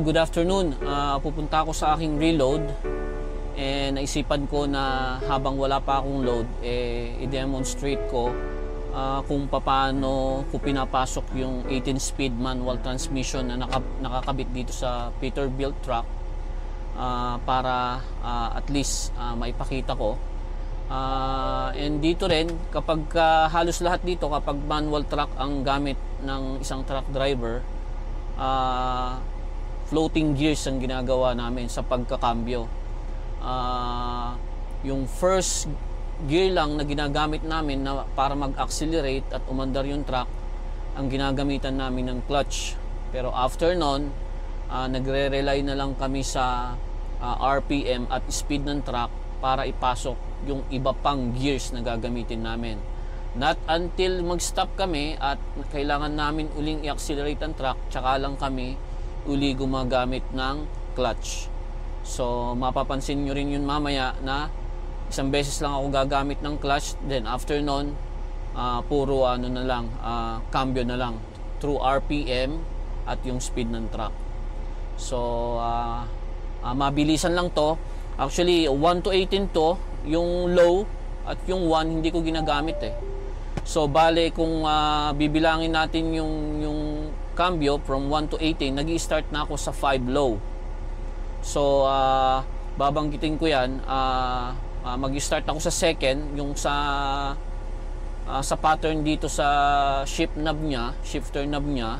Good afternoon. Pupunta ako sa aking reload naisipan ko na habang wala pa akong load i-demonstrate ko kung paano ko pinapasok yung 18-speed manual transmission na nakakabit dito sa Peterbilt truck para at least maipakita ko. And dito rin kapag halos lahat dito kapag manual truck ang gamit ng isang truck driver, floating gears ang ginagawa namin sa pagkakambyo. Yung first gear lang na ginagamit namin na para mag-accelerate at umandar yung truck, ang ginagamitan namin ng clutch. Pero after nun, nagre-rely na lang kami sa RPM at speed ng truck para ipasok yung iba pang gears na gagamitin namin. Not until mag-stop kami at kailangan namin uling i-accelerate ang truck, tsaka lang kami uli gumagamit ng clutch. So mapapansin nyo rin yun mamaya na isang beses lang ako gagamit ng clutch, then after nun puro ano na lang, cambio na lang through RPM at yung speed ng truck. So mabilisan lang to. Actually 1 to 18 to, yung low at yung 1 hindi ko ginagamit So bale kung bibilangin natin yung cambio from 1 to 18, nag-i-start na ako sa 5 low. So babanggitin ko yan. Mag-i-start ako sa second, yung sa pattern dito sa shifter knob niya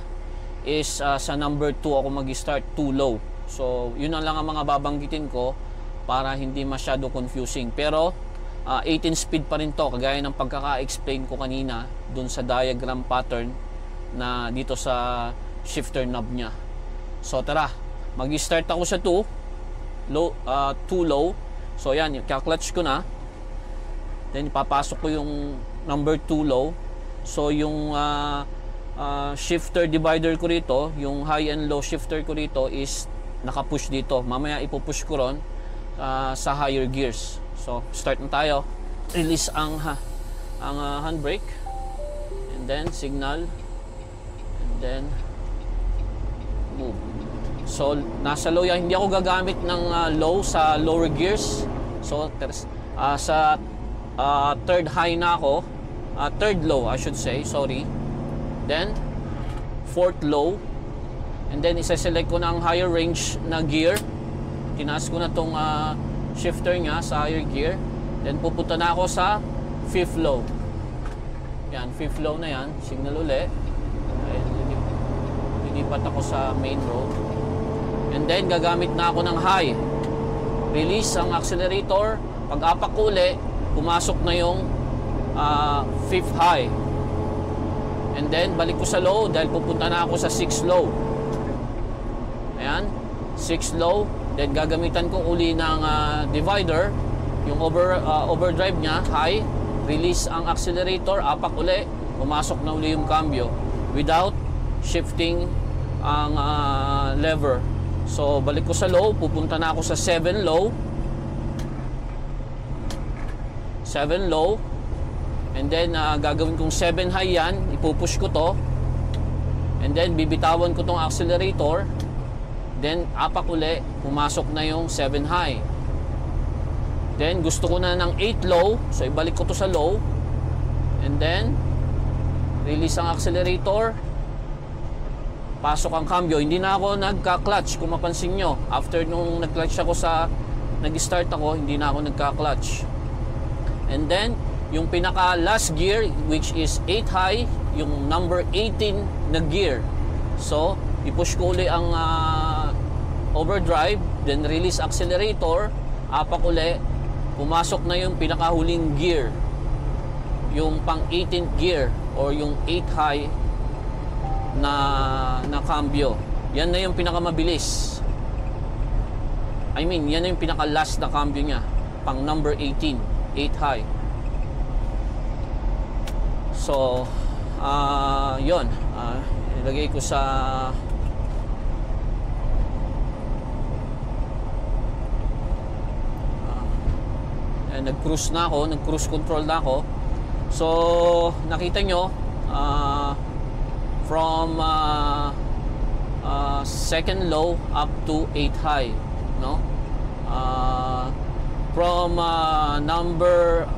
is sa number 2 ako mag-i-start, 2 low. So yun lang ang mga babanggitin ko para hindi masyado confusing. Pero 18 speed pa rin to, kagaya ng pagkaka-explain ko kanina dun sa diagram pattern na dito sa shifter knob niya. So tara, mag-start ako sa 2 low. So yan, i-clutch ko na. Then ipapasok ko yung number 2 low. So yung shifter divider ko rito, yung high and low shifter ko rito is nakapush dito. Mamaya ipupush ko ron sa higher gears. So start na tayo. Release ang handbrake, and then signal, and then move. So nasa low yan, hindi ako gagamit ng low sa lower gears. So sa third high na ako, third low I should say, sorry. Then fourth low, and then isa-select ko na ang higher range na gear. Tinaas ko na tong shifter nya sa higher gear. Then pupunta na ako sa fifth low. Yan, fifth low na yan. Signal uli. Lilipat ako sa main road. And then gagamit na ako ng high. Release ang accelerator. Pag-apak ko uli, pumasok na yung fifth high. And then balik ko sa low dahil pupunta na ako sa sixth low. Ayan, sixth low. Then gagamitan ko uli ng divider, yung overdrive nya, high. Release ang accelerator, apak uli, pumasok na uli yung cambio without shifting ang lever. So balik ko sa low, pupunta na ako sa 7 low. 7 low. And then gagawin kong 7 high yan, ipupush ko to. And then bibitawan ko tong accelerator. Then apak uli, pumasok na yung 7 high. Then gusto ko na ng 8 low, so ibalik ko to sa low. And then release ang accelerator, pasok ang cambio. Hindi na ako nagka-clutch, kung mapansin nyo. After nung nag-clutch ako nag-start ako, hindi na ako nagka-clutch. And then yung pinaka last gear, which is 8 high, yung number 18 na gear. So i-push ko uli ang overdrive, then release accelerator, apak uli, pumasok na yung pinakahuling gear, yung pang 18th gear or yung 8 high na cambio. Yan na yung pinakamabilis. I mean, yan na yung pinaka last na cambio niya, pang number 18, 8 high. So yun, ilagay ko sa nag-cruise na ako, nag-cruise control na ako. So nakita nyo, from second low up to 8 high, no? From number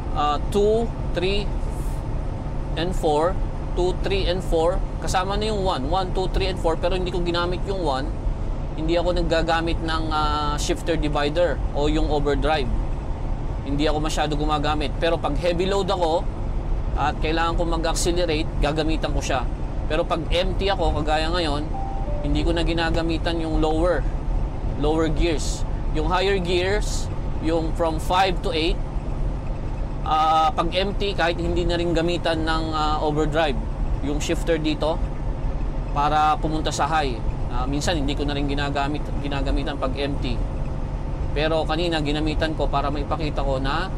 2, 3 and 4, 2, 3 and 4, kasama na yung 1, 1, 2, 3 and 4, pero hindi ko ginamit yung 1. Hindi ako naggagamit ng shifter divider o yung overdrive. Hindi ako masyado gumagamit. Pero pag heavy load ako at kailangan ko mag-accelerate, gagamitan ko siya. Pero pag empty ako, kagaya ngayon, hindi ko na ginagamitan yung lower gears. Yung higher gears, yung from 5 to 8, pag empty, kahit hindi na rin gamitan ng overdrive, yung shifter dito para pumunta sa high. Minsan hindi ko na rin ginagamitan pag empty. Pero kanina ginamitan ko para maipakita ko na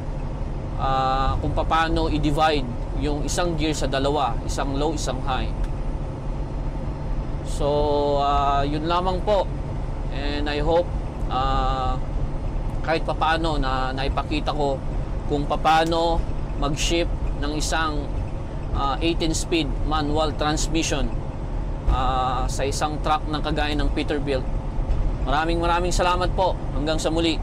kung paano i-divide yung isang gear sa dalawa, isang low, isang high. So yun lamang po, and I hope kahit papaano na naipakita ko kung papaano mag-shift ng isang 18-speed manual transmission sa isang truck ng kagaya ng Peterbilt. Maraming salamat po. Hanggang sa muli.